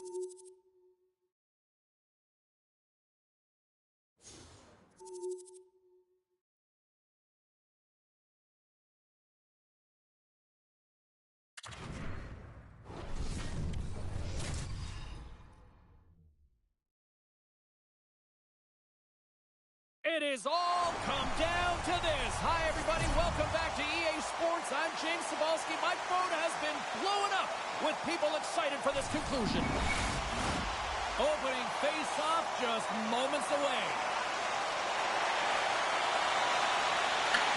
It is all come down to this. Hi, everybody. Welcome back to EA Sports. I'm James Cebulski. My phone has been blowing up with people excited for this conclusion. Opening face-off just moments away.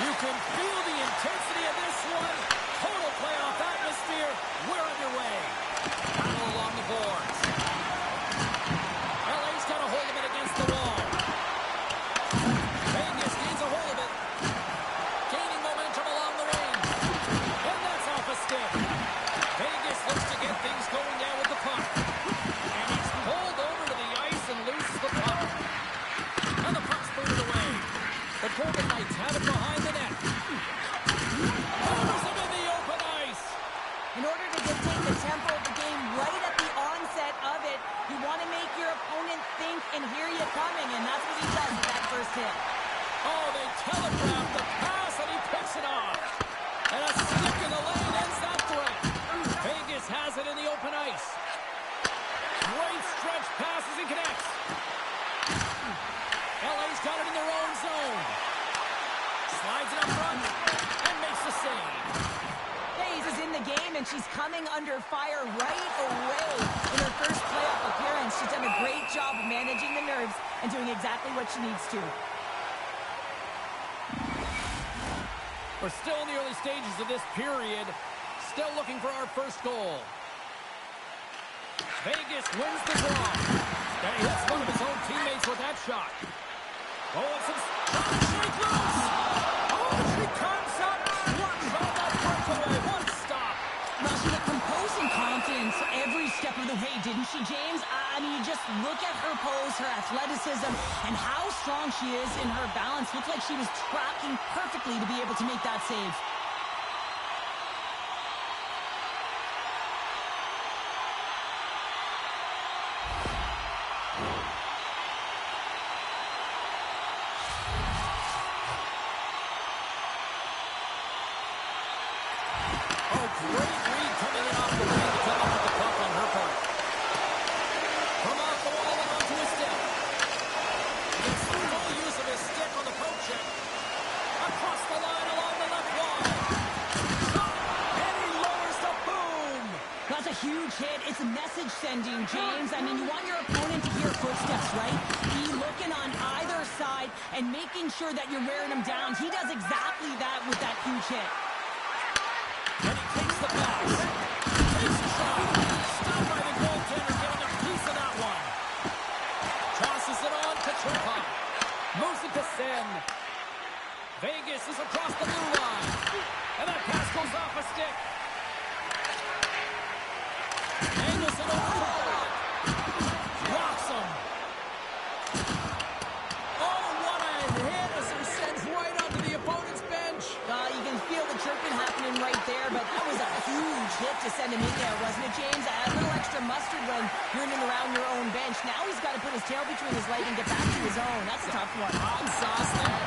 You can feel the intensity of this one. Total playoff atmosphere. We're underway. Battle along the boards. LA's got a hold of it against the wall. Vegas needs a hold of it. Gaining momentum along the wing. And that's off a stick. Vegas looks to get things going down with the puck. And he's pulled over to the ice and loses the puck. And the puck's booted away. The Golden Knights have it behind the net. Hammers him in the open ice. In order to dictate the tempo of the game right at the onset of it, you want to make your opponent think and hear you coming, and that's what he does with that first hit. Oh, they telegraph the pass, and he picks it off. And a stick in the lane ends that threat. Vegas has it in the open ice. Great stretch passes and connects. LA's got it in their own zone. Slides it up front and makes the save. Hayes is in the game, and she's coming under fire right away. In her first playoff appearance, she's done a great job of managing the nerves and doing exactly what she needs to. We're still in the early stages of this period. Still looking for our first goal. Vegas wins the draw. And he hits one of his own teammates with that shot. Oh, it's some shake loose. Oh, she comes up. Works all that breakaway. One stop. Well, she looked composed and confident every step of the way, didn't she, James? I mean, just look at her pose, her athleticism, and how strong she is in her balance. Looked like she was tracking perfectly to be able to make that save. Sending, James. I mean, you want your opponent to hear footsteps, right? Be looking on either side and making sure that you're wearing him down. He does exactly that with that huge hit. And he takes the pass. Takes the shot. Stopped by the goaltender, getting a piece of that one. Tosses it on to Chopin. Moves it to Sen. Vegas is across the blue line. And that pass goes off a stick. Angles it over forward. Rocks him. Oh, what a hit as he sends right onto the opponent's bench. You can feel the chirping happening right there, but that was a huge hit to send him in there, wasn't it, James? A little extra mustard when you're in and around your own bench. Now he's got to put his tail between his legs and get back to his own. That's a tough one. Hot sauce there.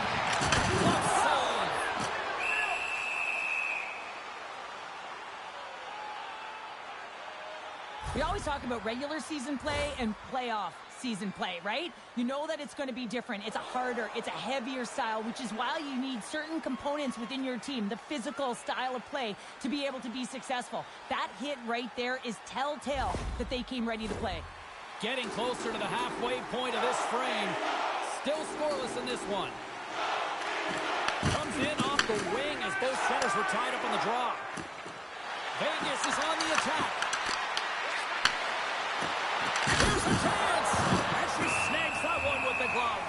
What save? We always talk about regular season play and playoff season play, right? You know that it's going to be different. It's a harder, it's a heavier style, which is why you need certain components within your team, the physical style of play, to be able to be successful. That hit right there is telltale that they came ready to play. Getting closer to the halfway point of this frame. Still scoreless in this one. Comes in off the wing as both centers were tied up on the draw. Vegas is on the attack. Here's a chance! And she snags that one with the glove.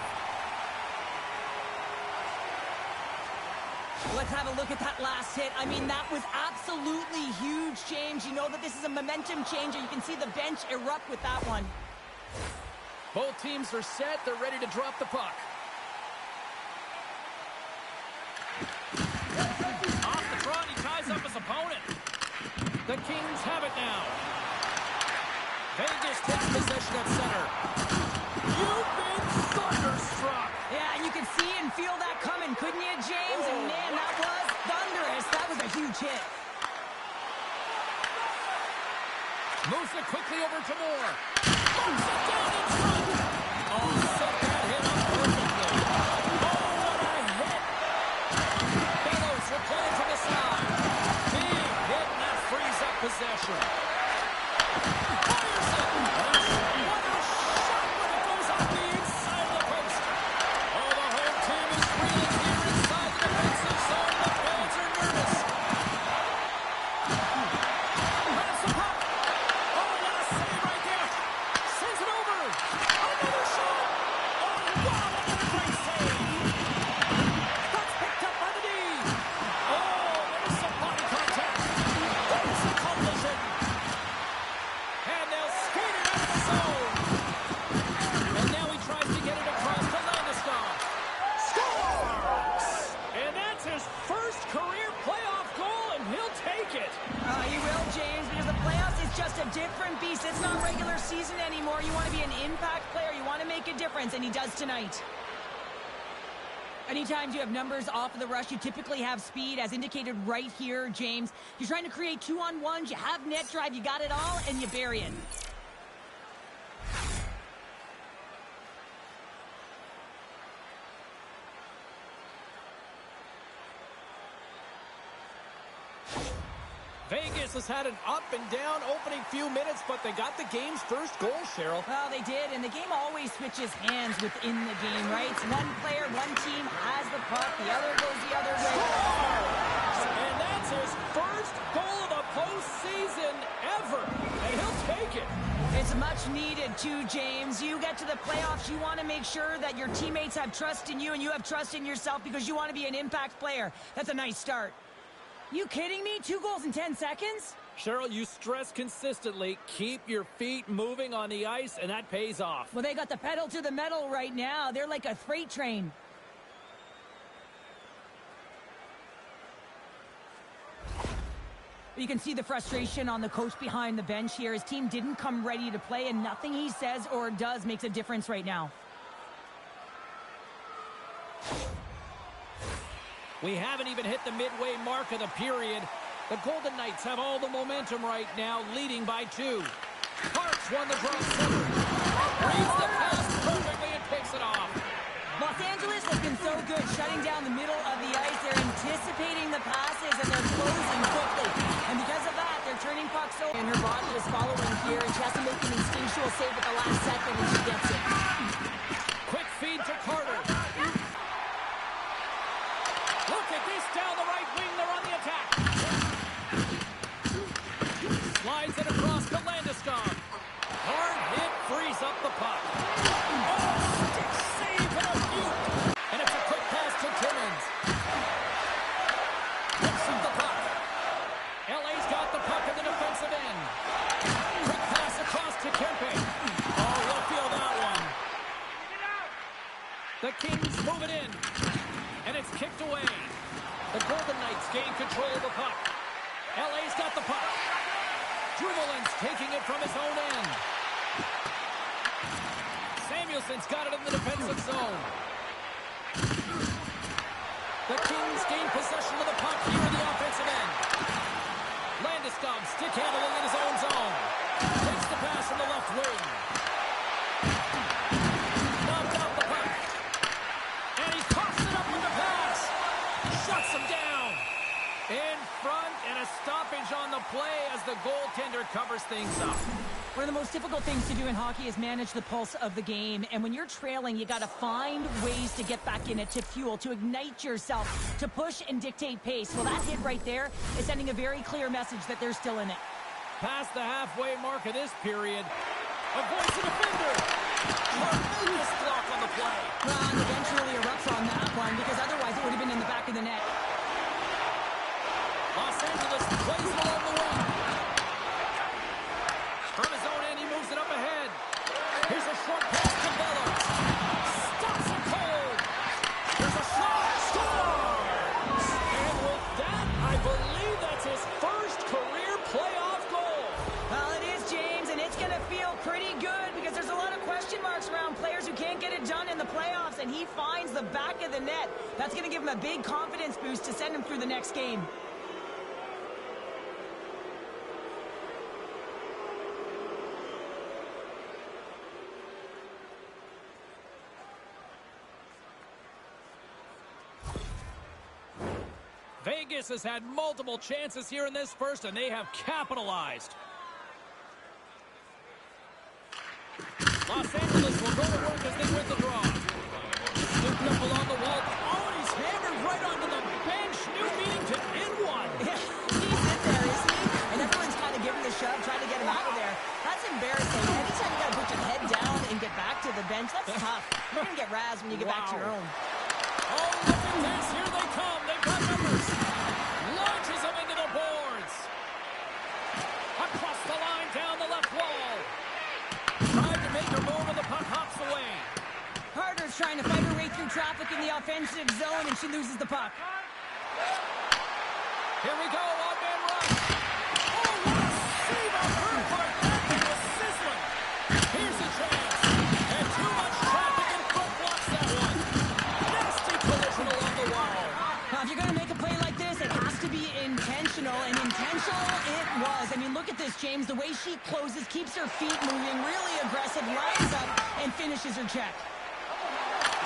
Let's have a look at that last hit. I mean, that was absolutely huge, James. You know that this is a momentum changer. You can see the bench erupt with that one. Both teams are set. They're ready to drop the puck. Off the front, he ties up his opponent. The Kings have it now. Vegas takes possession at center. You've been thunderstruck. Yeah, you could see and feel that coming, couldn't you, James? And man, that was thunderous. That was a huge hit. Moves it quickly over to Moore. Moves it down in front. Oh, set that hit up perfectly. Oh, what a hit. Bellows will play it to the side. Big hit, and that frees up possession. Fires it. What a shot when it goes off the inside of the post. Oh, the whole team is reeling here inside the defensive zone. The fans are nervous. Grabs the puck. Oh, what a save right there. Sends it over. Another shot. Oh, wow, another great save. That's picked up by the D. Oh, there's some body contact. There's the collision. And they'll skate it out of the zone. And now he tries to get it across to Landeskog. Scores! And that's his first career playoff goal, and he'll take it. He will, James, because the playoffs is just a different beast. It's not regular season anymore. You want to be an impact player. You want to make a difference, and he does tonight. Anytime you have numbers off of the rush, you typically have speed, as indicated right here, James. You're trying to create 2-on-1s. You have net drive. You got it all, and you bury it. Vegas has had an up and down opening few minutes, but they got the game's first goal, Cheryl. Well, they did, and the game always switches hands within the game, right? It's one player, one team has the puck, the other goes the other way. And that's his first goal of the postseason ever, and he'll take it. It's much needed too, James. You get to the playoffs, you want to make sure that your teammates have trust in you and you have trust in yourself because you want to be an impact player. That's a nice start. You kidding me? 2 goals in 10 seconds? Cheryl, you stress consistently, keep your feet moving on the ice, and that pays off. Well, they got the pedal to the metal right now. They're like a freight train. You can see the frustration on the coach behind the bench here. His team didn't come ready to play, and nothing he says or does makes a difference right now. We haven't even hit the midway mark of the period. The Golden Knights have all the momentum right now, leading by 2. Hart's won the draw center. Reads the pass perfectly and takes it off. Los Angeles has been so good shutting down the middle of the ice. They're anticipating the passes, and they're closing quickly. And because of that, they're turning pucks over. And her body is following here, and she has to make an instinctual save at the last second, and she gets it. Quick feed to Carter. Look at this down the right wing. They're on the attack. Slides it across to Landeskog. Hard hit frees up the puck. Oh, stick save and a beaut. And it's a quick pass to Timmins. Picks up the puck. LA's got the puck in the defensive end. Quick pass across to Kempe. Oh, he'll feel that one. The Kings move it in. And it's kicked away. The Golden Knights gain control of the puck. LA's got the puck. Drummolin's taking it from his own end. Samuelson's got it in the defensive zone. The Kings gain possession of the puck here in the offensive end. Landeskog stick handling in his own zone. Takes the pass from the left wing. Knocked out the puck. And he coughs it up with the pass. Shuts him down. In front, and a stoppage on the play as the goaltender covers things up. One of the most difficult things to do in hockey is manage the pulse of the game. And when you're trailing, you got to find ways to get back in it, to fuel, to ignite yourself, to push and dictate pace. Well, that hit right there is sending a very clear message that they're still in it. Past the halfway mark of this period. Avoids the defender. Tremendous block on the play. Well, and eventually erupts on that one because otherwise it would have been in the back of the net. Los Angeles plays it along the wing. From his own end, he moves it up ahead. Here's a short pass to Bellows. Stops it cold. There's a shot. Scores! And with that, I believe that's his first career playoff goal. Well, it is, James, and it's going to feel in the playoffs, and he finds the back of the net. That's going to give him a big confidence boost to send him through the next game. Vegas has had multiple chances here in this first, and they have capitalized. Los Angeles will go to work as they win the draw. Scooped up along the wall. Oh, and he's hammered right onto the bench. New meaning to end one. Yeah, he's in there, isn't he? And everyone's kind of giving the shove, trying to get him out of there. That's embarrassing. Anytime you got to put your head down and get back to the bench, that's tough. You're going to get razzed when you get back to your own. Oh, look at this. Here they come. They've got numbers. Launches them into the boards. Across the line, down the left wall. Tried to make her move, and the puck hops away. Carter's trying to fight her way through traffic in the offensive zone, and she loses the puck. Here we go, odd-man rush. Oh, what a save on her part. That was sizzling. Here's a chance. And too much traffic in front blocks that one. Nasty collision along the wall. Now, if you're going to make a play like this, it has to be intentional, and intentional it was. I mean, look at this, James. The way she closes, keeps her feet moving, really aggressive, lines up, and finishes her check.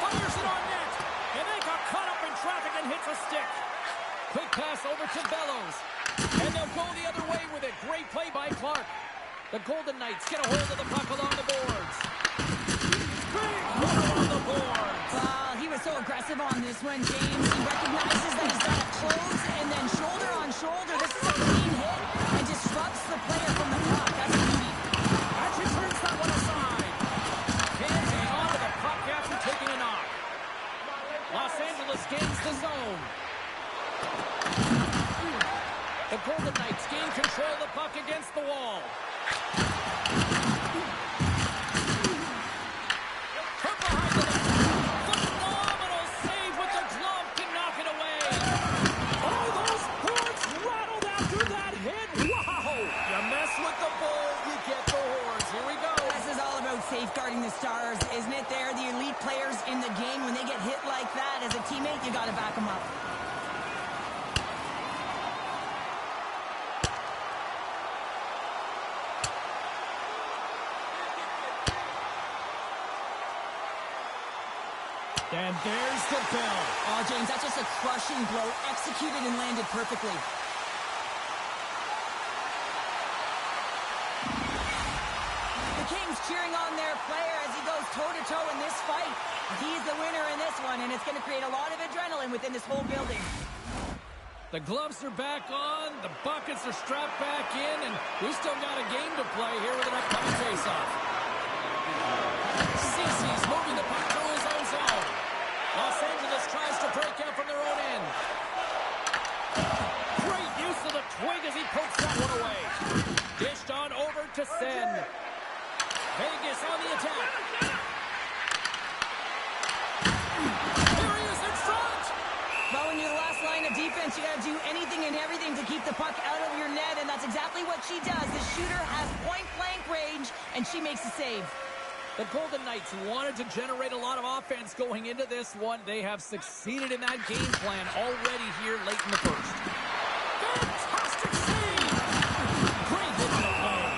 Fires it on net. And they got caught up in traffic and hits a stick. Quick pass over to Bellows. And they'll go the other way with it. Great play by Clark. The Golden Knights get a hold of the puck along the boards. Big hit on the boards. Wow, he was so aggressive on this one, James. He recognizes that he's got to close, and then shoulder on shoulder. This is a clean hit and disrupts the player from the puck. That's beauty. Actually turns that one aside. Can't hang on to the puck after taking a knock. Los Angeles gains the zone. The Golden Knights gain control of the puck against the wall. From behind the net. Phenomenal save with the glove to knock it away. Oh, those boards rattled after that hit. Wow! You mess with the bull, you get the horns. Here we go. This is all about safeguarding the stars, isn't it? They're the elite players in the game. When they get hit like that, as a teammate, you got to back them up. And there's the bell. Oh, James, that's just a crushing blow, executed and landed perfectly. The Kings cheering on their player as he goes toe-to-toe in this fight. He's the winner in this one, and it's going to create a lot of adrenaline within this whole building. The gloves are back on, the buckets are strapped back in, and we still got a game to play here with an upcoming face-off. Cece's moving the puck through his own zone. Los Angeles tries to break out from their own end. Great use of the twig as he pokes that one away. Dished on over to Sen. Vegas on the attack. Here he is in front. Well, when you're the last line of defense, you got to do anything and everything to keep the puck out of your net, and that's exactly what she does. The shooter has point-blank range, and she makes the save. The Golden Knights wanted to generate a lot of offense going into this one. They have succeeded in that game plan already here late in the first. Fantastic save! Great hit to the play.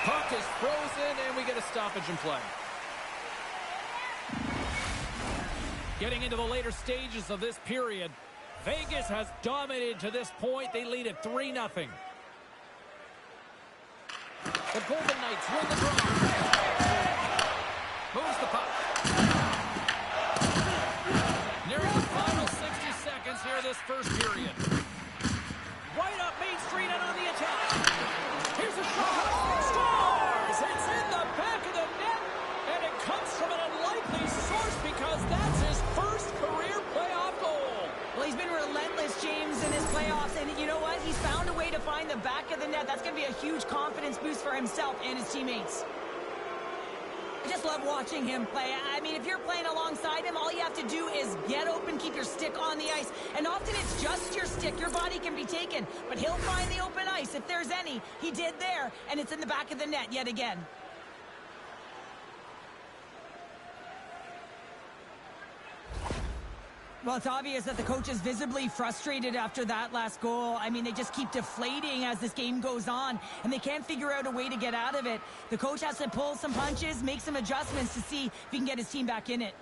Puck is frozen, and we get a stoppage in play. Getting into the later stages of this period, Vegas has dominated to this point. They lead at 3-0. The Golden Knights win the draw. Moves the puck. Nearing the final 60 seconds here this first period. Right up Main Street and on the attack. Here's a shot. Scores! It's in the back of the net, and it comes from an unlikely source because that's his first career playoff goal. Well, he's been relentless, James, in his playoffs, and you know what? He's found a way to find the back of the net. That's going to be a huge confidence boost for himself and his teammates. I just love watching him play. I mean, if you're playing alongside him, all you have to do is get open, keep your stick on the ice. And often it's just your stick. Your body can be taken, but he'll find the open ice if there's any. He did there, and it's in the back of the net yet again. Well, it's obvious that the coach is visibly frustrated after that last goal. I mean, they just keep deflating as this game goes on, and they can't figure out a way to get out of it. The coach has to pull some punches, make some adjustments to see if he can get his team back in it.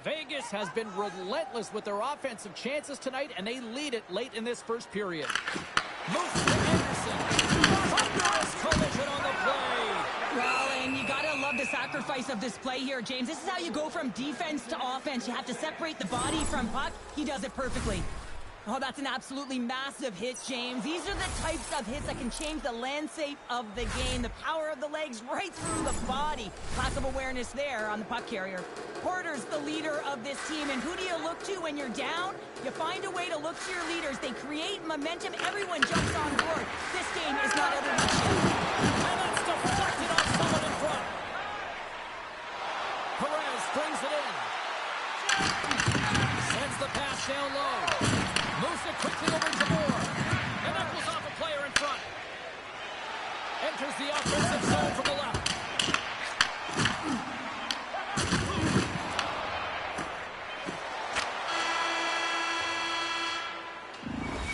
Vegas has been relentless with their offensive chances tonight, and they lead it late in this first period. Moves to Anderson. Thunderous collision on the play. Well, and you gotta love the sacrifice of this play here, James. This is how you go from defense to offense. You have to separate the body from puck. He does it perfectly. Oh, that's an absolutely massive hit, James. These are the types of hits that can change the landscape of the game. The power of the legs right through the body. Lack of awareness there on the puck carrier. Porter's the leader of this team, and who do you look to when you're down? You find a way to look to your leaders. They create momentum. Everyone jumps on board. This game is not other than shit. And that's deflected off someone in front. Perez brings it in. Sends the pass down low. Moves it quickly over to Moore. And knuckles off a player in front. Enters the offensive zone from the left.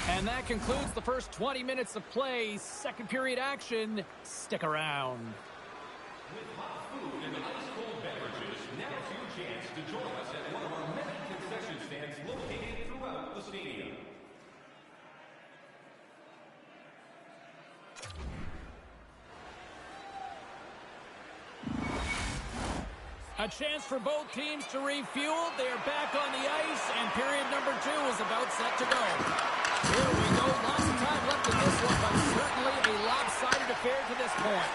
And that concludes the first 20 minutes of play. Second period action. Stick around. With hot food and ice-cold beverages, now's your chance to join us at one of our many concession stands located throughout the stadium. A chance for both teams to refuel. They are back on the ice, and period number 2 is about set to go. Here we go. Lots of time left in this one, but certainly a lopsided affair to this point.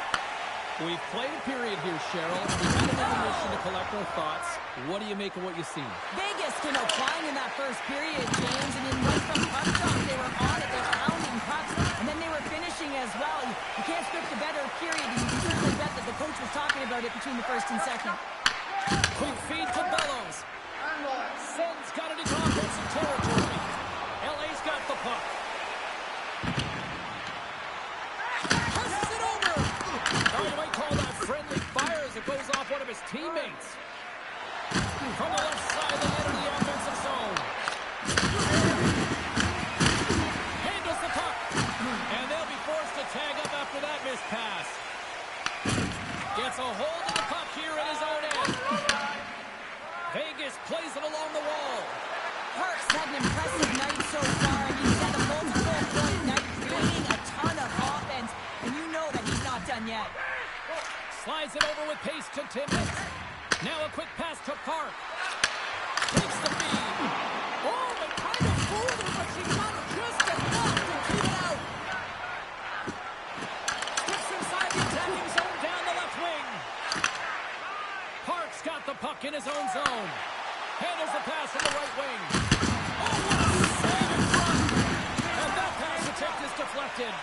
We've played a period here, Cheryl. We've had an intermission to collect our thoughts. What do you make of what you've seen? Vegas came out flying in that first period, James. I mean, right from puck drop, they were on it. They were pounding pucks, and then they were finishing as well. You can't script a better period, and you can certainly bet that the coach was talking about it between the first and second. Quick feed to Bellows. Sen's got it into offensive territory. LA's got the puck. Passes it over. Oh, you might call that friendly fire as it goes off one of his teammates. From the left side, they enter the offensive zone. Handles the puck. And they'll be forced to tag up after that missed pass. Gets a hold of the puck here in his own end. Vegas plays it along the wall. Parks had an impressive night so far. He's had a multiple-point night, creating a ton of offense, and you know that he's not done yet. Slides it over with pace to Timmins. Now a quick pass to Park. Takes the feed. Oh, they kind of fooled her, but she got just enough to keep it out. Steps inside the attacking zone down the left wing. Park's got the puck in his own zone. Handles the pass from the right wing. Oh, what a save in front. And that pass attempt is deflected.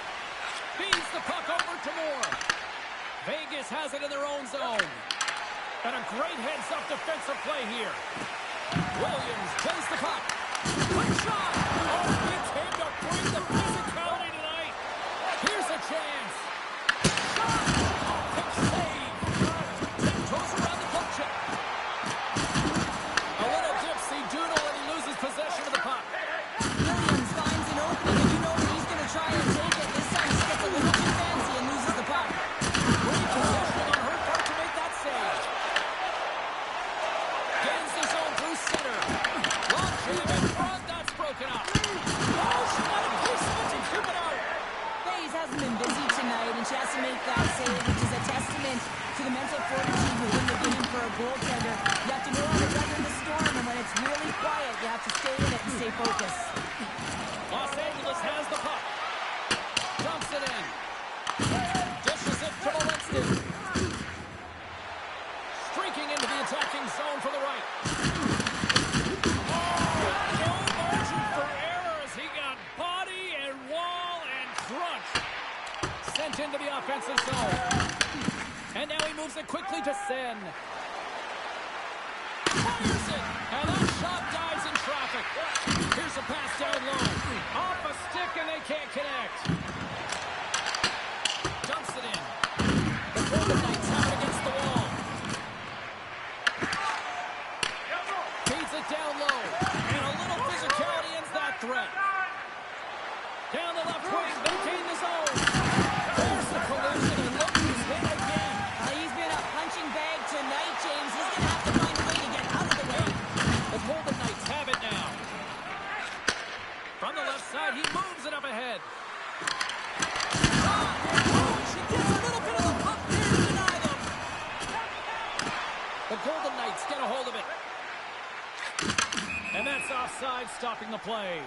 Feeds the puck over to Moore. Vegas has it in their own zone. And a great heads-up defensive play here. Williams plays the puck. Quick shot. Oh, it's him to bring the physicality tonight. Here's a chance. Shot. Quick save. Goes around the puck check. A little dipsy doodle and he loses possession of the puck. Williams finds an opening, and you know he's going to try and take it. This time he gets a little too fancy and loses the puck. Great possession on her part to make that save. Gains the zone through center. Long jam in front. That's broken up. Oh, she got a piece of it to keep it out. Faze hasn't been busy tonight, and she has to make that save, which is a testament to the mental fortitude within the game for a goaltender. You have to know how to weather the storm, and when it's really quiet, you have to stay in it and stay focused. Los Angeles has the puck. Dumps it in. Dishes it to Walensky. Streaking into the attacking zone from the right. Oh, no margin for error as he got body and wall and crunch. Sent into the offensive zone. And now he moves it quickly to Sen. Fires it. And that shot dives in traffic. Here's a pass down low. Off a stick and they can't connect. Dumps it in. The Golden Knights have it against the wall. Feeds it down low. And a little that's offside, stopping the play.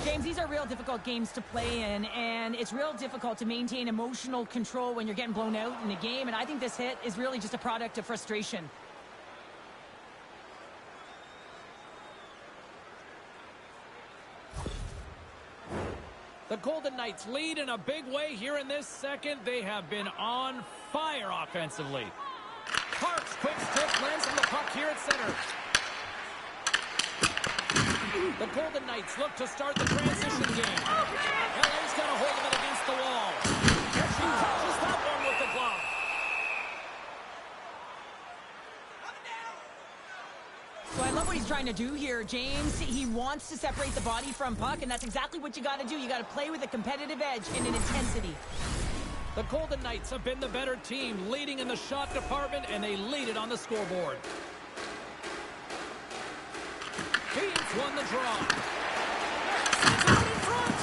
James, these are real difficult games to play in, and it's real difficult to maintain emotional control when you're getting blown out in a game, and I think this hit is really just a product of frustration. The Golden Knights lead in a big way here in this second. They have been on fire offensively. Parks, quick stick, lands on the puck here at center. The Golden Knights look to start the transition game. LA's got a hold of it against the wall. And she catches that one with the glove. So I love what he's trying to do here, James. He wants to separate the body from puck, and that's exactly what you got to do. You got to play with a competitive edge and an intensity. The Golden Knights have been the better team, leading in the shot department, and they lead it on the scoreboard. He's won the draw. Sends it out in front.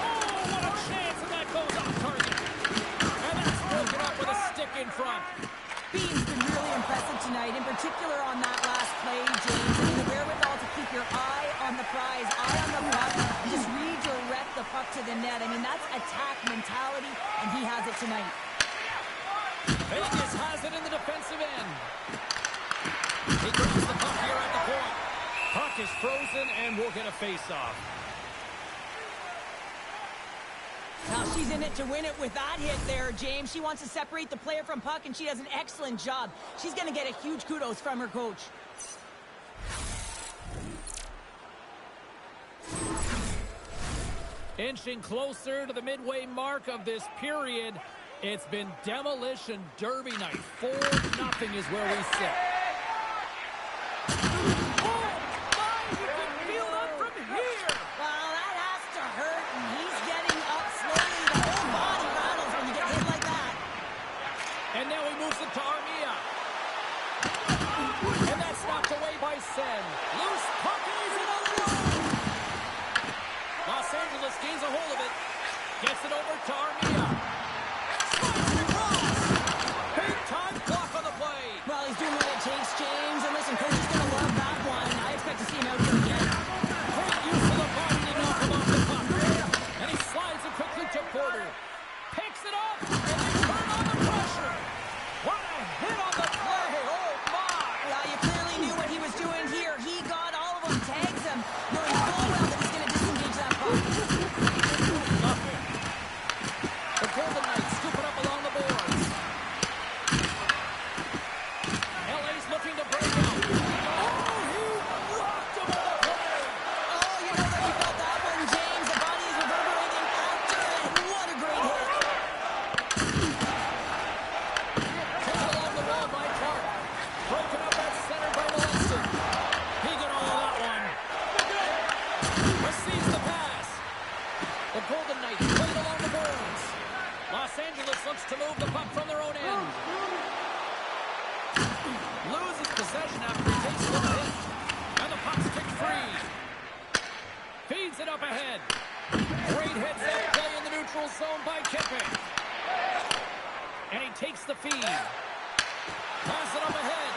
Oh, what a chance, and that goes off target. And that's broken up with a stick in front. Bean's been really impressive tonight, in particular on that last play, James. I mean, the wherewithal to keep your eye on the prize, eye on the puck, and just redirect the puck to the net. I mean, that's attack mentality, and he has it tonight. Vegas has it in the defensive end. He grabs the puck here at the point. Puck is frozen, and we'll get a face-off. Now she's in it to win it with that hit there, James. She wants to separate the player from puck, and she does an excellent job. She's going to get a huge kudos from her coach. Inching closer to the midway mark of this period. It's been demolition derby night. 4-0 is where we sit. And now he moves it to Armia. And that's knocked away by Sen. Loose puck is in alone. Los Angeles gains a hold of it. Gets it over to Armia. Slides it across. Big time block on the play. Well, he's doing what it takes, James. And listen, coach is going to love that one. I expect to see him out here again. Great use of the body to knock him off the puck. And he slides it quickly to Porter. Picks it up. And they turn on the pressure. What a hit on the play! Oh, my! Well, you clearly knew what he was doing here. He got all of them, tags them, knowing full well that he's going to disengage that puck. Nothing. The Golden Knights scoop it up along the boards. LA's looking to break out. Oh, he rocked him on the play! Oh, you know that he felt that one, James. The body is reverberating after it. What a great hit. Broken up at center by Wilson. He got all of that one. Receives the pass. The Golden Knights play it along the boards. Los Angeles looks to move the puck from their own end. Loses possession after he takes a little hit. And the puck's kicked free. Feeds it up ahead. Great heads-up play in the neutral zone by Kipping. And he takes the feed. Pass it up ahead.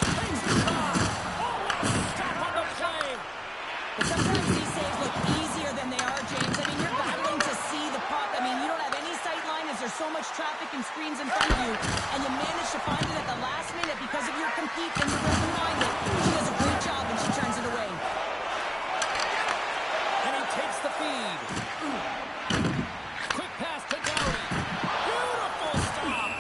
Takes the shot. Oh, stop on the play. But sometimes these saves look easier than they are, James. I mean, you're battling to see the puck. I mean, you don't have any sight line as there's so much traffic and screens in front of you. And you manage to find it at the last minute because of your compete and you're able to find it. She does a great job and she turns it away. And he takes the feed. Quick pass to Dowdy. Beautiful stop.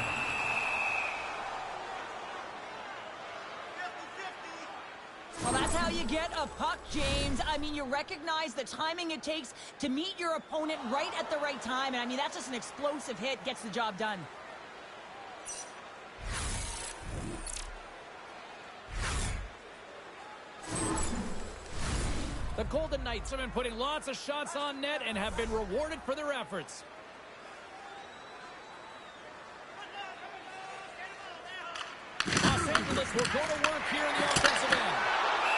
Well, that's how you get a puck, James. I mean, you recognize the timing it takes to meet your opponent right at the right time. And I mean, that's just an explosive hit, gets the job done. The Golden Knights have been putting lots of shots on net and have been rewarded for their efforts. Los Angeles will go to work here in the offensive end.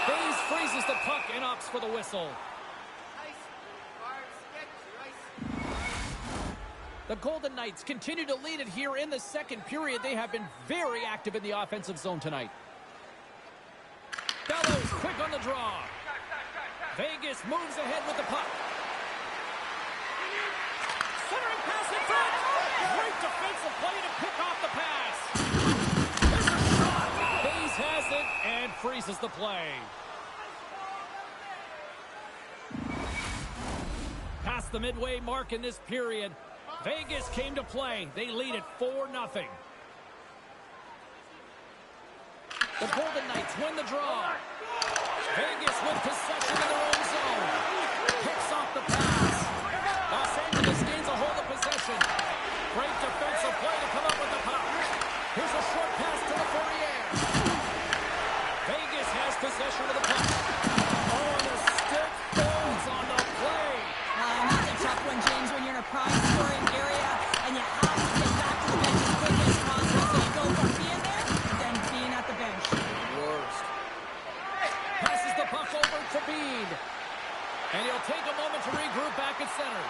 Bays freezes the puck and opts for the whistle. The Golden Knights continue to lead it here in the second period. They have been very active in the offensive zone tonight. Quick on the draw. Vegas moves ahead with the puck. Centering pass in front. Great defensive play to pick off the pass. There's a shot. Hayes has it and freezes the play. Past the midway mark in this period, Vegas came to play. They lead it 4-0. The Golden Knights win the draw. Vegas with possession in their own zone. Picks off the pass. Los Angeles gains a hold of possession. Great defensive play to come up with the puck. Here's a short pass to the Fourier. Vegas has possession of the puck. Oh, and the stick falls on the play. That's a tough one, James, when you're in a prime scoring area and you have to get back to the bench as quick as possible. So you go from being there, then being at the bench. Worst. Passes the puck over to Bean. And he'll take a moment to regroup back at center.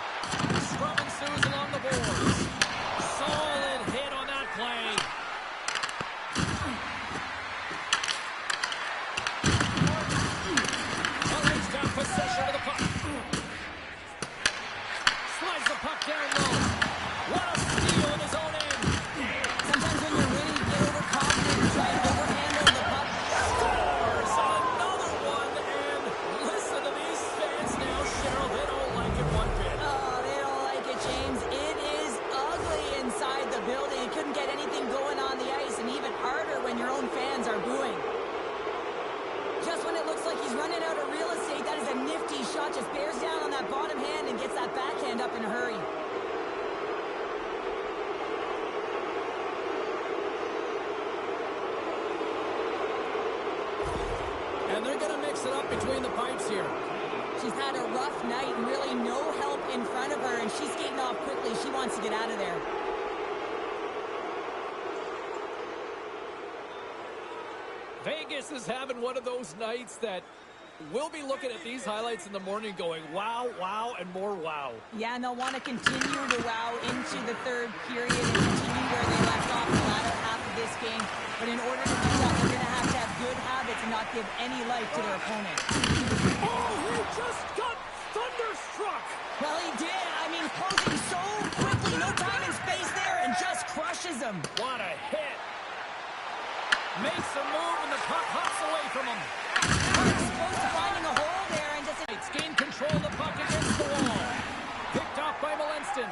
Scrum ensues along the boards. Solid hit on that play. Orange got possession of the puck. Slides the puck down low. What a steal in his own end. Sometimes when you're winning, you get overconfident and try to overhandle the puck. Scores another one. And listen to these fans now, Cheryl. They don't like it one bit. Oh, they don't like it, James. It is ugly inside the building. You couldn't get anything going on the ice, and even harder when your own fans are booing. Just when it looks like he's running out of real estate, that is a nifty shot. Just bears down on that bottom hand and gets that backhand up in a hurry. And they're going to mix it up between the pipes here. She's had a rough night and really no help in front of her, and she's skating off quickly. She wants to get out of there. Vegas is having one of those nights that we'll be looking at these highlights in the morning going, wow, wow, and more wow. Yeah, and they'll want to continue to wow into the third period and continue where they left off in the latter half of this game. But in order to do that, they're going to have good habits and not give any life to their opponent. Oh, he just got thunderstruck. Well, he did. I mean, closing so quickly, no time and space there, and just crushes him. What a hit. Makes a move, and the puck hops away from him. He's close to finding a hole there, and just... It's gained control of the puck against the wall. Picked off by Malenston.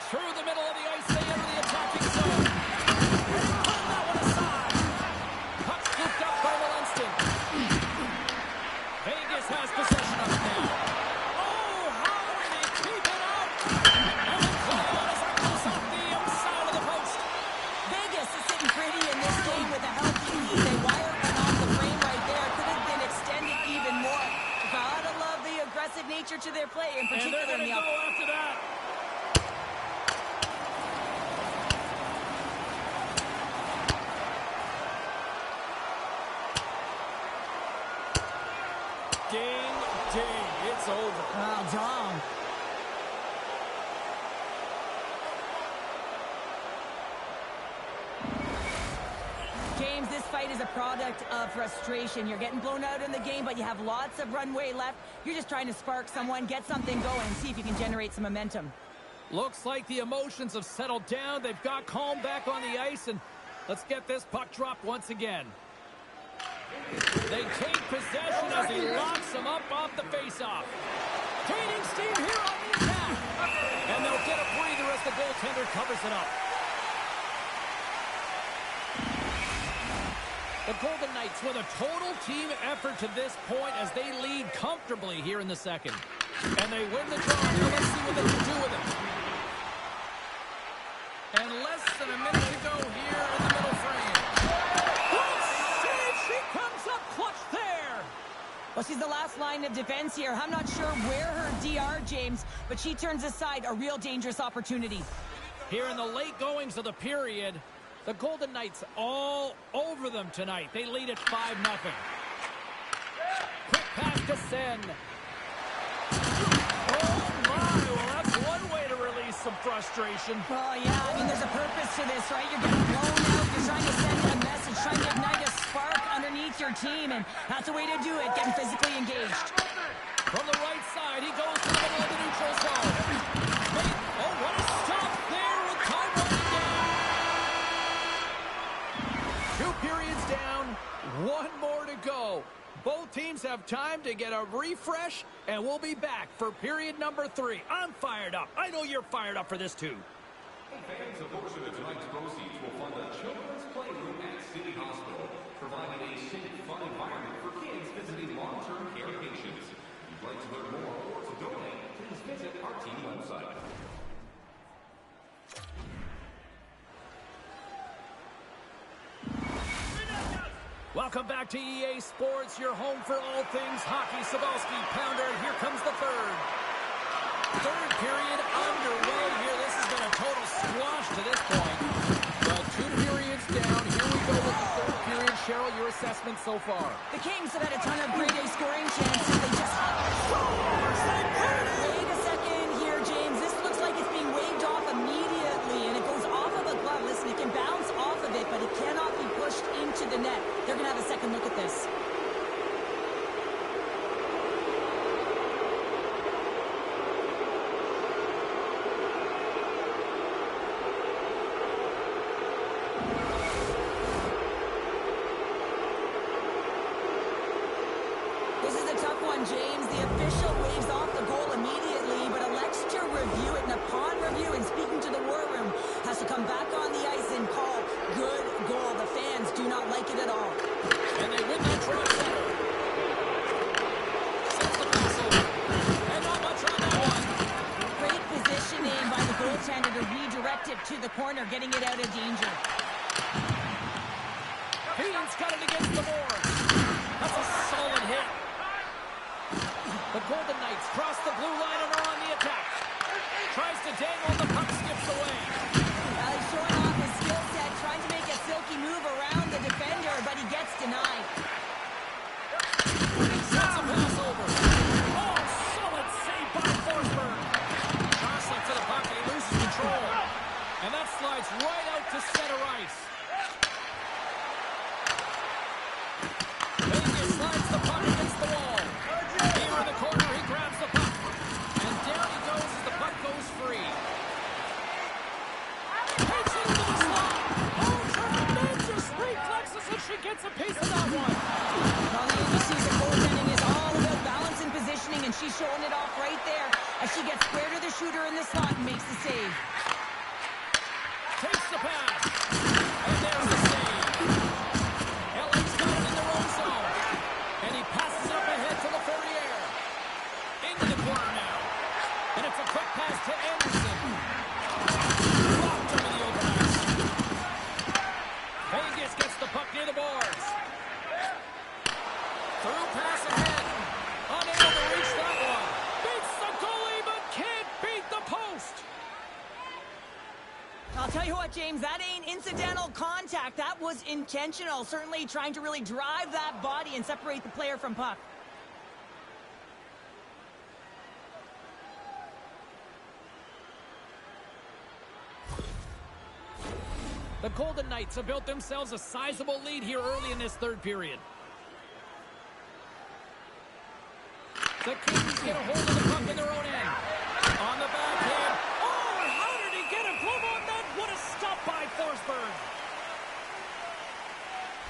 Through the middle of the ice, they enter the attacking zone. Putting that one aside. Puck scooped up by Malenston. Vegas has possession of it now. Oh, how did he keep it out? And the play on his ankles off the outside of the post. Vegas is sitting pretty in this game with a healthy lead. They wired one off the frame right there. Could have been extended even more. Gotta love the aggressive nature to their play, in And particular they're going in to the go after that. Ding, ding. It's over. Oh, Dom. James, this fight is a product of frustration. You're getting blown out in the game, but you have lots of runway left. You're just trying to spark someone, get something going, see if you can generate some momentum. Looks like the emotions have settled down. They've got calm back on the ice, and let's get this puck dropped once again. They take possession as he locks them up off the faceoff. Gaining steam here on the attack. And they'll get a breather as the goaltender covers it up. The Golden Knights with a total team effort to this point as they lead comfortably here in the second. And they win the draw. Now let's see what they can do with it. And less than a minute to go here in the middle frame. Good save! She comes up clutch there! Well, she's the last line of defense here. I'm not sure where her DR, James, but she turns aside a real dangerous opportunity. Here in the late goings of the period, the Golden Knights all over them tonight. They lead at 5-0. Quick pass to Sen. Oh, my. Well, that's one way to release some frustration. Oh, yeah, I mean, there's a purpose to this, right? You're getting blown out. You're trying to send a message, trying to ignite a spark underneath your team, and that's the way to do it, getting physically engaged. From the right side, he goes to the middle of the neutral zone. Oh, what a stop there with time running down. 2 periods down, 1 more to go. Both teams have time to get a refresh, and we'll be back for period number 3. I'm fired up. I know you're fired up for this, too. Fans, a portion of tonight's proceeds will fund a children's playroom at City Hospital, providing a safe, fun environment for kids visiting long-term care patients. If you'd like to learn more or to donate, please visit our team website. Welcome back to EA Sports, your home for all things hockey. Cebulski, pounder, and here comes the third. Third period underway here. This has been a total squash to this point. Well, 2 periods down. Here we go with the third period. Cheryl, your assessment so far? The Kings have had a ton of grade A scoring chances. They just wait a second here, James. This looks like it's being waved off immediately, and it goes off of a glove. Listen, it can bounce off of it, but it cannot be pushed into the net. They're going to have a second look at this. This is a tough one, James. The official waves off the goal immediately, but elects to review it. And upon review and speaking to the war room, has to come back on the ice and call good goal. The fans do not like it at all. And they win that draw center. Sends the pass over. And not much on that one. Great positioning by the goaltender to redirect it to the corner, getting it out of danger. He's got it against the boards. That's a solid hit. The Golden Knights cross the blue line and are on the attack. Tries to dangle, the puck skips away. He's showing off his skill set, trying to make a silky move around the defender, but he gets denied. Sends a pass over. Oh, solid save by Forsberg. Jostling to the puck, and he loses control. And that slides right out to center ice. Vegas slides the puck against the wall. Here in the corner, he grabs the puck. And down he goes as the puck goes free. Takes it into the slot. Oh, tremendous reflexes, and she gets a piece of that one. Well, the ABC's goaltending is all about balance and positioning, and she's showing it off right there as she gets square to the shooter in the slot and makes the save. Takes the pass. And there's the save. LA's got it in their own zone. And he passes up ahead to Lafournier. Into the corner now. And it's a quick pass to Anderson. Blocked over the open ice. Vegas gets the puck near the boards. Through pass ahead. Unable to reach that one. Beats the goalie, but can't beat the post. I'll tell you what, James, that ain't incidental contact. That was intentional, certainly trying to really drive that body and separate the player from puck. The Golden Knights have built themselves a sizable lead here early in this third period. The Kings get a hold of the puck in their own end. On the backhand. Oh, and how did he get a glove on that? What a stop by Forsberg.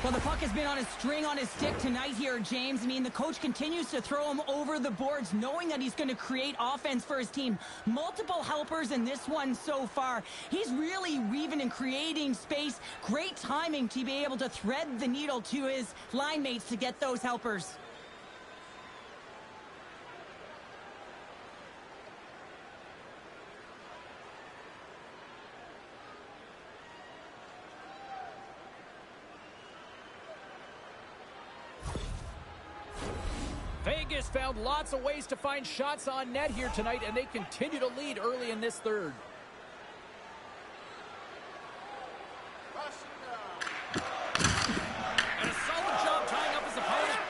Well, the puck has been on a string on his stick tonight here, James. I mean, the coach continues to throw him over the boards, knowing that he's going to create offense for his team. Multiple helpers in this one so far. He's really weaving and creating space. Great timing to be able to thread the needle to his line mates to get those helpers. Vegas found lots of ways to find shots on net here tonight, and they continue to lead early in this third. And a solid job tying up his opponent.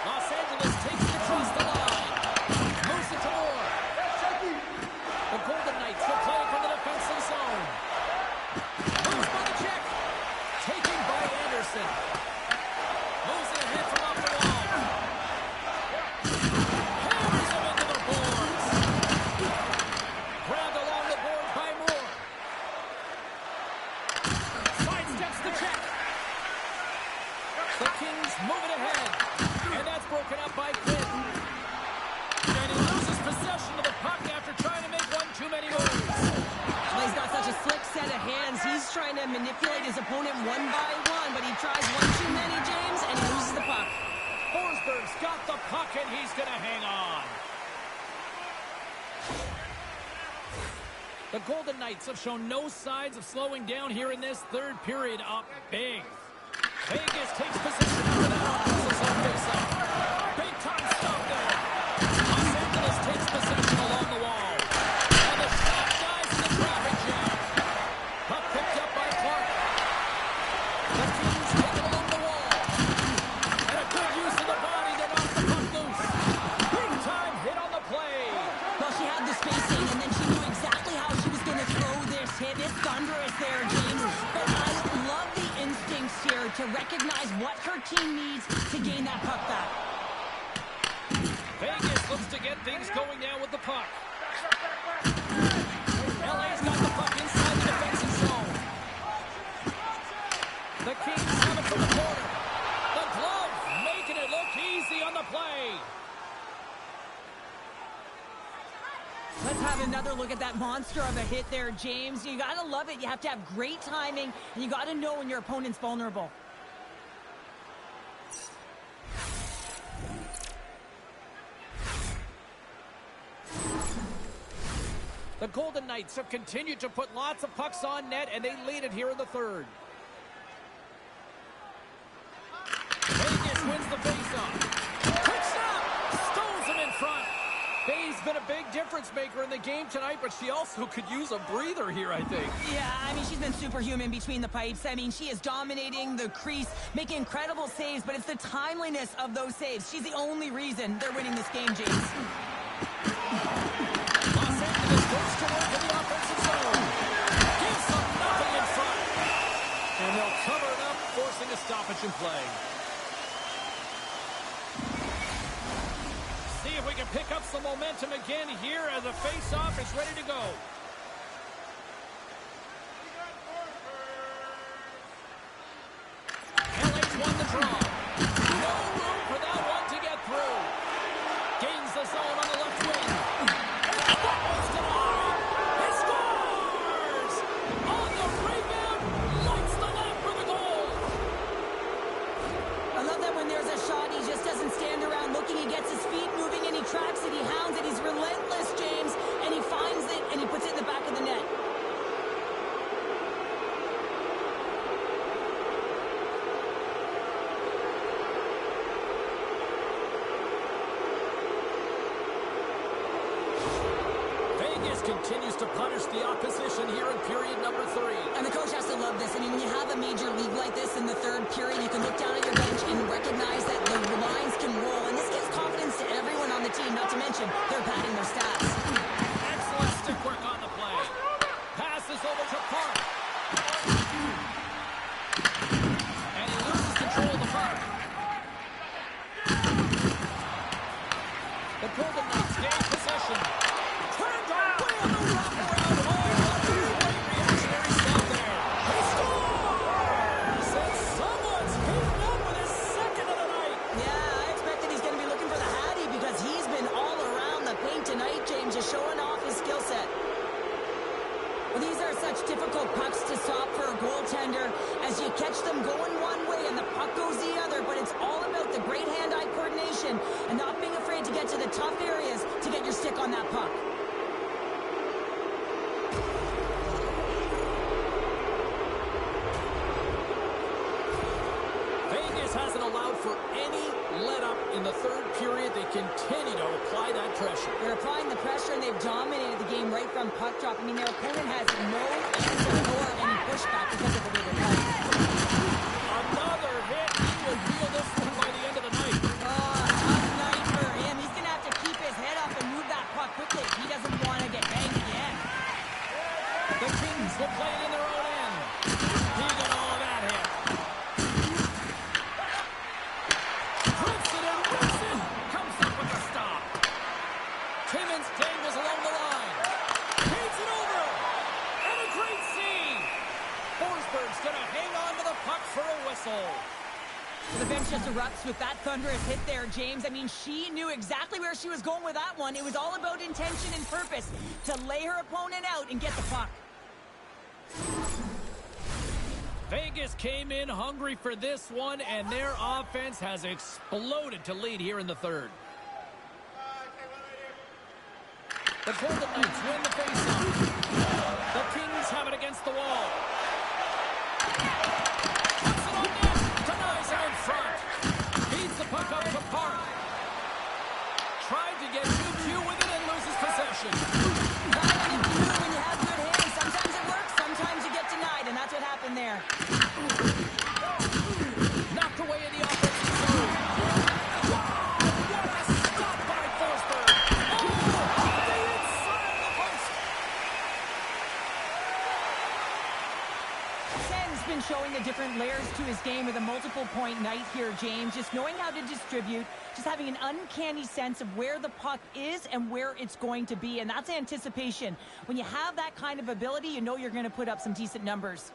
Los Angeles takes it across the line. Moves it to Moore. The Golden Knights trying to manipulate his opponent one by one, but he tries one too many, James, and he loses the puck. Forsberg's got the puck, and he's going to hang on. The Golden Knights have shown no signs of slowing down here in this third period, up big. Vegas takes position after that offensive zone face-off. Big time stop there. Los Angeles takes possession along the wall. And the shot dies in the traffic jam. Puck picked up by Clark. The Kings take it along the wall. And a good use of the body to knock the puck loose. Big time hit on the play. Well, she had the spacing, and then she knew exactly how she was going to throw this hit. It's thunderous there, James. But I love the instincts here to recognize what her team needs to gain that puck back. Vegas looks to get things going now with the puck. LA's got the puck inside the defensive zone. The Kings have it from the corner. The glove making it look easy on the play. Let's have another look at that monster of a hit there, James. You got to love it. You have to have great timing, and you got to know when your opponent's vulnerable. The Golden Knights have continued to put lots of pucks on net, and they lead it here in the third. Vegas wins the faceoff. Quick stop! Stones him in front. Bay's been a big difference maker in the game tonight, but she also could use a breather here, I think. Yeah, I mean, she's been superhuman between the pipes. I mean, she is dominating the crease, making incredible saves, but it's the timeliness of those saves. She's the only reason they're winning this game, James. Los Angeles goes to work in the offensive zone. Gives them nothing in front. And they'll cover it up, forcing a stoppage in play. See if we can pick up some momentum again here as a face-off is ready to go. LA's won the draw. No room for that one to get through. Gains the zone on the left wing. That was denied. He scores! On the rebound, lights the lamp for the goal. I love that when there's a shot, he just doesn't stand around looking. He gets his feet moving, and he tracks it, he hounds it. He's relentless, James, and he finds it, and he puts it in the back of the net. Vegas continues to punish the opposition here in period number 3. And the coach has to love this. I mean, when you have a major league like this in the third period, you can look down at your bench and recognize that the lines can roll. And this gives confidence to everyone on the team, not to mention they're padding their stats. Excellent stick work on the play. Passes over to Park. And he loses control of the puck. The Golden Knights gain possession. Turned away on the wraparound. Oh, what a great reactionary stop there. He scores! And someone's heating up with his second of the night. Yeah, I expected he's going to be looking for the Hattie because he's been all around the paint tonight, James, just showing off his skill set. Well, these are such difficult pucks to stop for a goaltender as you catch them going one way and the puck goes the other, but it's all about the great hand-eye coordination and not being afraid to get to the tough areas to get your stick on that puck. Vegas hasn't allowed for any let-up in the third period. They continue to apply that pressure. They're applying the pressure, and they've dominated the game right from puck drop. I mean, their opponent has no answer or any pushback because of the way they're playing. Another hit. He would feel this one by the end of the night. Tough night for him. He's going to have to keep his head up and move that puck quickly if he doesn't want to get banged again. The Kings will play it in their own end. He got all that hit. Drifts it and rips it. Comes up with a stop. Timmons dangles along the line. Paints it over. And a great save. Forsberg's going to hang on to the puck for a whistle. The bench just erupts with that thunderous hit there, James. I mean, she knew exactly where she was going with that one. It was all about intention and purpose to lay her opponent out and get the puck. Vegas came in hungry for this one, and their offense has exploded to lead here in the third. The Golden Knights win the faceoff. The Kings have it against the wall. Puts it on net. Denies him in front. Feeds the puck up to Park. Tried to get 2-2 with it and loses possession. When you have good hands, sometimes it works, sometimes you get denied, and that's what happened there. Knocked away in the offensive zone. Wow, what a stop by Forsberg. Sen's been showing the different layers to his game with a multiple point night here, James. Just knowing how to distribute, just having an uncanny sense of where the puck is and where it's going to be, and that's anticipation. When you have that kind of ability, you know you're going to put up some decent numbers.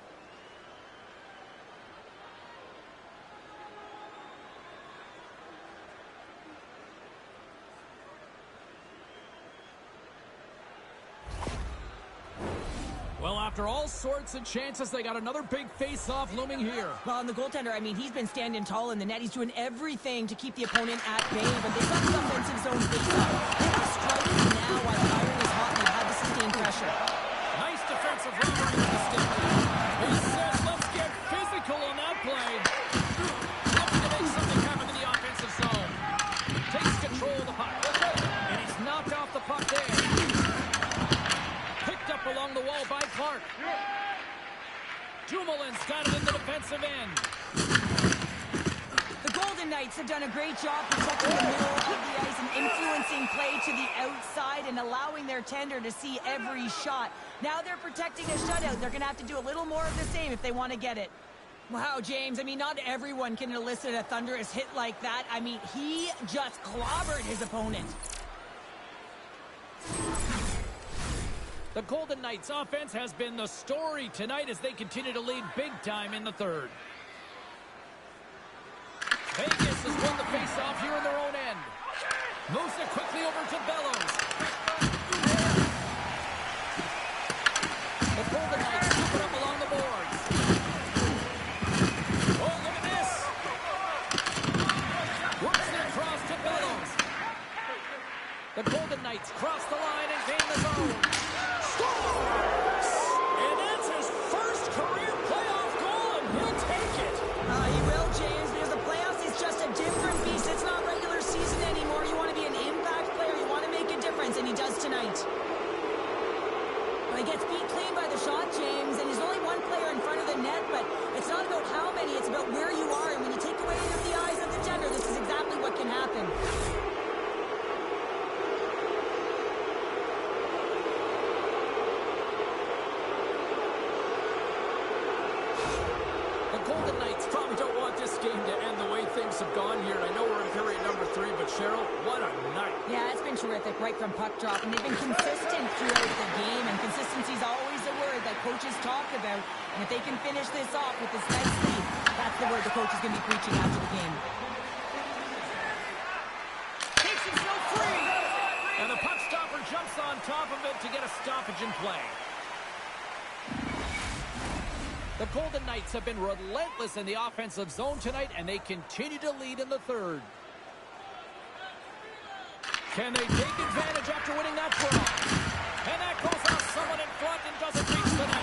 Well, after all sorts of chances, they got another big face-off looming here. Well, and the goaltender, I mean, he's been standing tall in the net. He's doing everything to keep the opponent at bay, but they've got the offensive zone face-off. They are striking now while the iron is hot, and they've had to sustain pressure. Nice defensive robbery with the stick. He says, let's get physical on that play. Looking to make something happen in the offensive zone. Takes control of the puck. And he's knocked off the puck there. Picked up along the wall by Clark. Dumoulin's got it in the defensive end. The Golden Knights have done a great job protecting the middle of the ice and influencing play to the outside and allowing their tender to see every shot. Now they're protecting a shutout. They're going to have to do a little more of the same if they want to get it. Wow, James, I mean, not everyone can elicit a thunderous hit like that. I mean, he just clobbered his opponent. The Golden Knights offense has been the story tonight as they continue to lead big time in the third. Vegas has won the faceoff here in their own end. Moves it quickly over to Bellows. The Golden Knights keep it up along the boards. Oh, look at this. Works it across to Bellows. The Golden Knights cross the line and gain the zone. Scores! And that's his first career playoff goal, and he'll take it. He will, James, because the playoffs is just a different beast. It's not regular season anymore. You want to be an impact player. You want to make a difference, and he does tonight. Well, he gets beat clean by the shot, James, and he's only one player in front of the net, but it's not about how many, it's about where you are, and when you take away the eyes of the tender, this is exactly what can happen. Golden Knights probably don't want this game to end the way things have gone here. I know we're in period number 3, but Cheryl, what a night. Yeah, it's been terrific right from puck drop, and they've been consistent throughout the game, and consistency is always a word that coaches talk about, and if they can finish this off with this nice lead, that's the word the coach is going to be preaching after the game. Takes himself free, and the puck stopper jumps on top of it to get a stoppage in play. The Golden Knights have been relentless in the offensive zone tonight, and they continue to lead in the third. Can they take advantage after winning that draw? And that goes off someone in front and doesn't reach the net.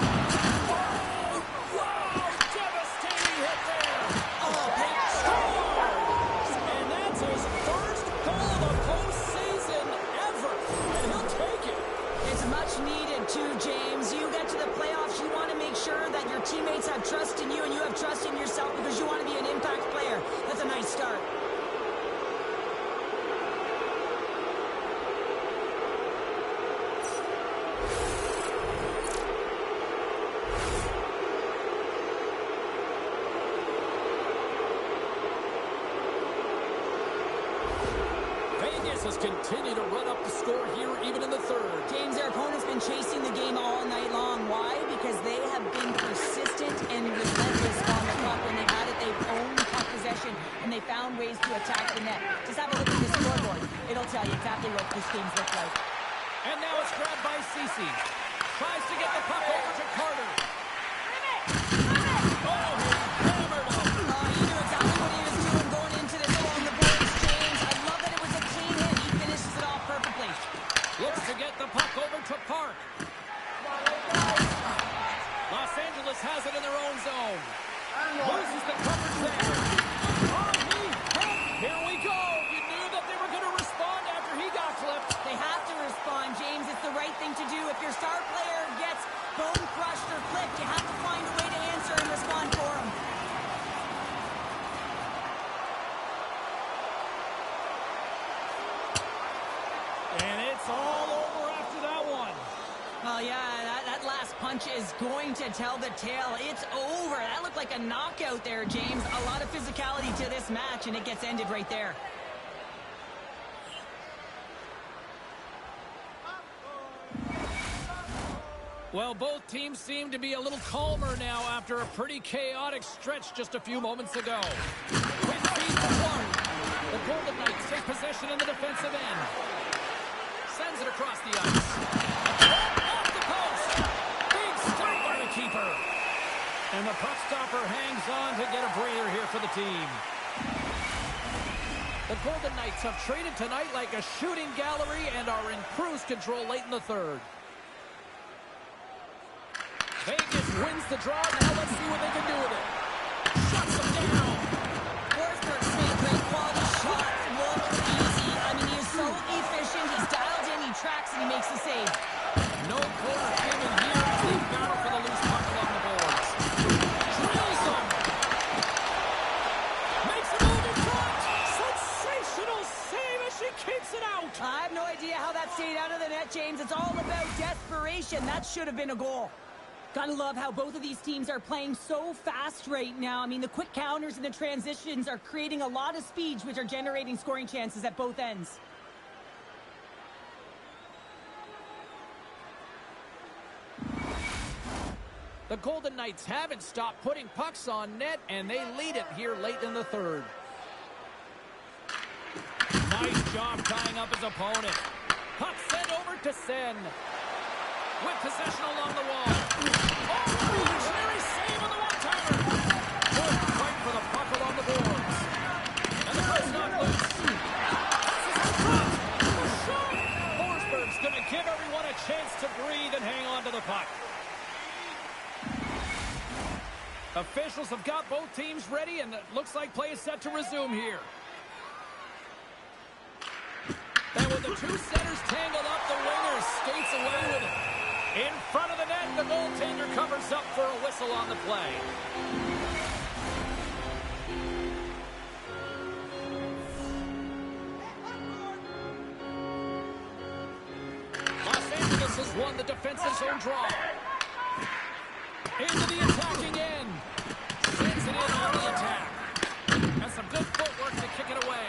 Oh, wow! Devastating hit there. Oh, he scores! And that's his first goal of the postseason ever. And he'll take it. It's much needed too, James. You get to the playoffs, you want to make sure that your teammates have trust in you and you have trust in yourself because you want to be an impact player. That's a nice start. Vegas has continued to run up the score here even in the third. James, their opponent's been chasing the game all night long. Why? Because they have been persistent and relentless on the puck. When they've had it, they've owned puck possession, and they found ways to attack the net. Just have a look at the scoreboard. It'll tell you exactly what this game's looked like. And now it's grabbed by Ceci. Tries to get the puck over to Carter. Oh, he Vegas has it in their own zone. Loses the coverage there. Here we go. You knew that they were going to respond after he got clipped. They have to respond, James. It's the right thing to do. If your star player gets bone crushed or clipped, you have to find a way to answer and respond for him. And it's all over after that one. Well, yeah, that last punch is going to tell the tale. It's over. That looked like a knockout there, James. A lot of physicality to this match, and it gets ended right there. Well, both teams seem to be a little calmer now after a pretty chaotic stretch just a few moments ago. Quick feed to Clark. The Golden Knights take possession in the defensive end. Sends it across the ice. Off the post. Big stop by the keeper. And the puck stopper hangs on to get a breather here for the team. The Golden Knights have traded tonight like a shooting gallery and are in cruise control late in the third. Vegas wins the draw. Now let's see what they can do with it. Shuts them down. Forsberg's made a great quality shot. Look easy. I mean, he is so efficient. He's dialed in, he tracks, and he makes the save. No quarter given here as they battle for the loose puck along the boards. Drills him. Makes a move in front. Sensational save as she keeps it out. I have no idea how that stayed out of the net, James. It's all about desperation. That should have been a goal. Gotta love how both of these teams are playing so fast right now. I mean, the quick counters and the transitions are creating a lot of speeds, which are generating scoring chances at both ends. The Golden Knights haven't stopped putting pucks on net, and they lead it here late in the third. Nice job tying up his opponent. Puck sent over to Sen. With possession along the wall. Oh, revolutionary save on the one-timer. Good fight for the puck along the boards. And the puck's not loose. Passes in front. The shot. Forsberg's going to give everyone a chance to breathe and hang on to the puck. Officials have got both teams ready, and it looks like play is set to resume here. And with the two centers tangled up, the winger skates away with it. In front of the net, the goaltender covers up for a whistle on the play. Los Angeles has won the defensive zone draw. Into the attacking end. Sends it in on the attack. And some good footwork to kick it away.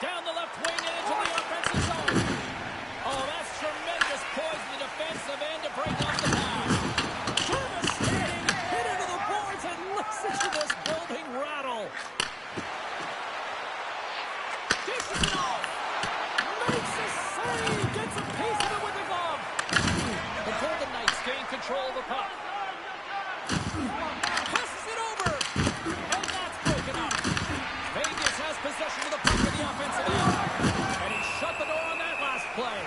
Down the left wing and into the offensive zone. Oh, that's tremendous poise in the defensive end to break off the pass. Devastating hit into the boards, and listen to this building rattle. Dishes it off. Makes a save. Gets a piece of it with the glove. The Golden Knights gain control of the puck. Passes it over. And that's broken up. Vegas has possession of the puck in the offensive end. And he shut the door on that last play.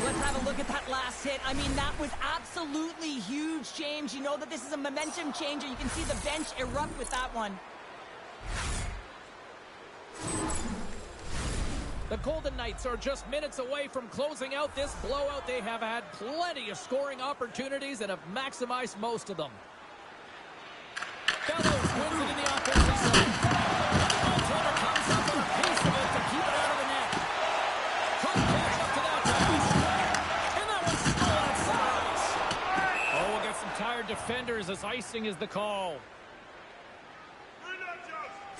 Let's have a look at that last hit. I mean, that was absolutely huge, James. You know that this is a momentum changer. You can see the bench erupt with that one. The Golden Knights are just minutes away from closing out this blowout. They have had plenty of scoring opportunities and have maximized most of them. Bellows wins it in the offensive zone. And the goaltender comes up with a piece of it to keep it out of the net. Couldn't catch up to that pass. And that one's still outside ice. Oh, we'll get some tired defenders as icing is the call.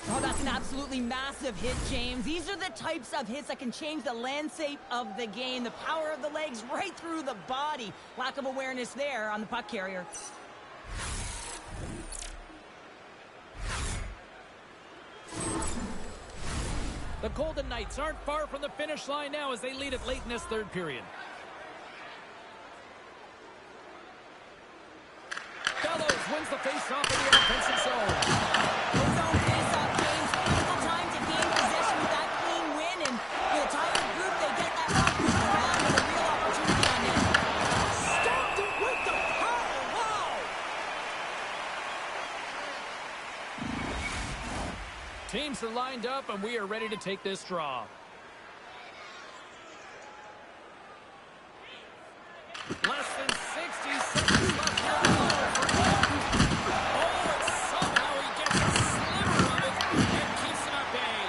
Oh, that's an absolutely massive hit, James. These are the types of hits that can change the landscape of the game. The power of the legs right through the body. Lack of awareness there on the puck carrier. The Golden Knights aren't far from the finish line now as they lead it late in this third period. Bellows wins the faceoff in the offensive zone. His own face-off, James. Critical time to gain possession with that clean win. And the tired group, they get that puck moved around with a real opportunity on lined up, and we are ready to take this draw. Less than 60 seconds left here to go for him. Oh, and somehow he gets a sliver of it and keeps him at bay.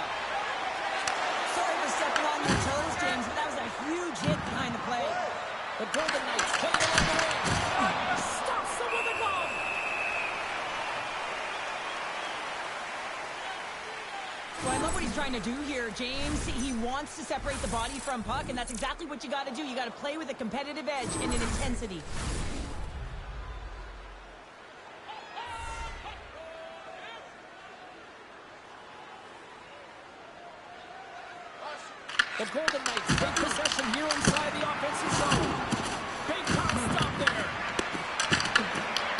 Sorry for stepping on your toes, James, but that was a huge hit behind the play. The Golden Knights take it on the wing. Stops him with a glove. Well, I love what he's trying to do here, James. He wants to separate the body from puck, and that's exactly what you got to do. You got to play with a competitive edge and an intensity. The Golden Knights take possession here inside the offensive zone. Big top stop there.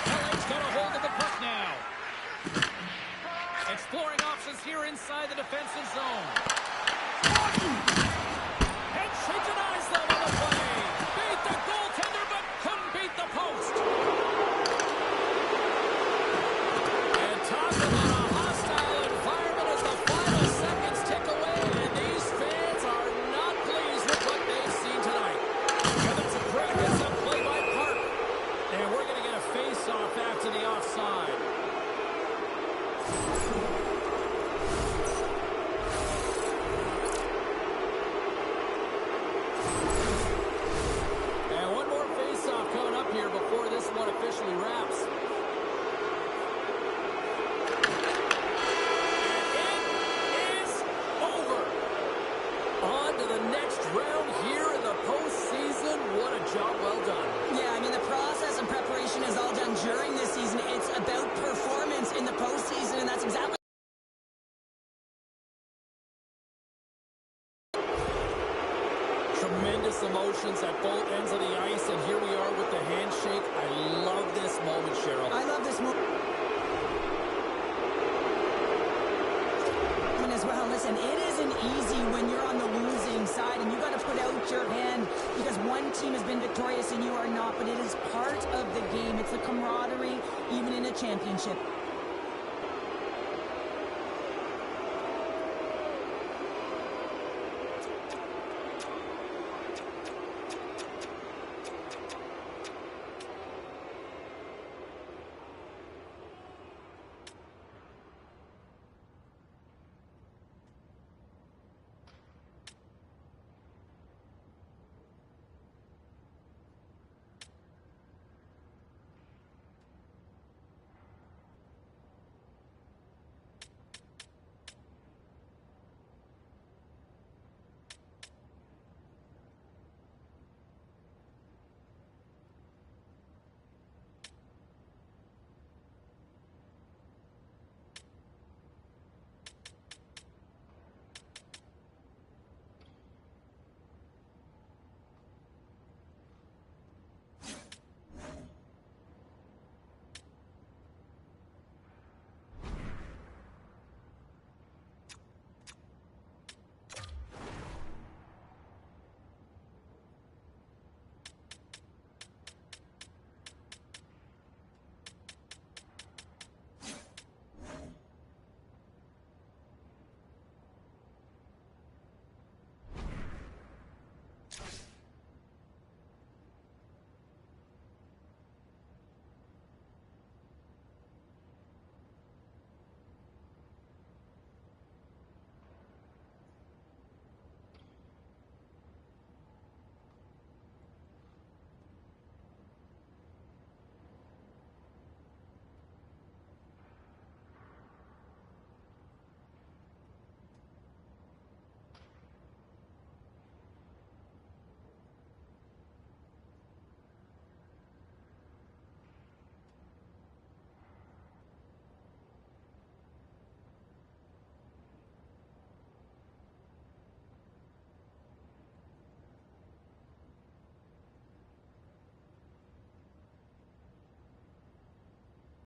LA's got a hold of the puck now. Exploring options here inside the defensive zone. And she denies them on the play. Beat the goaltender, but couldn't beat the post. And talk about a hostile environment as the final seconds tick away. And these fans are not pleased with what they've seen tonight. And that's a great heads-up play by Park. And we're going to get a face-off after the offside. Here before this one officially wraps. And it is over. On to the next round here in the postseason. What a job well done. Yeah, I mean, the process and preparation is all done during this season. It's about performance in the postseason, and that's exactly tremendous emotions at both ends of the ice, and here we are with the handshake. I love this moment, Cheryl. I love this moment as well. Listen, it isn't easy when you're on the losing side, and you got to put out your hand because one team has been victorious and you are not, but it is part of the game. It's the camaraderie, even in a championship.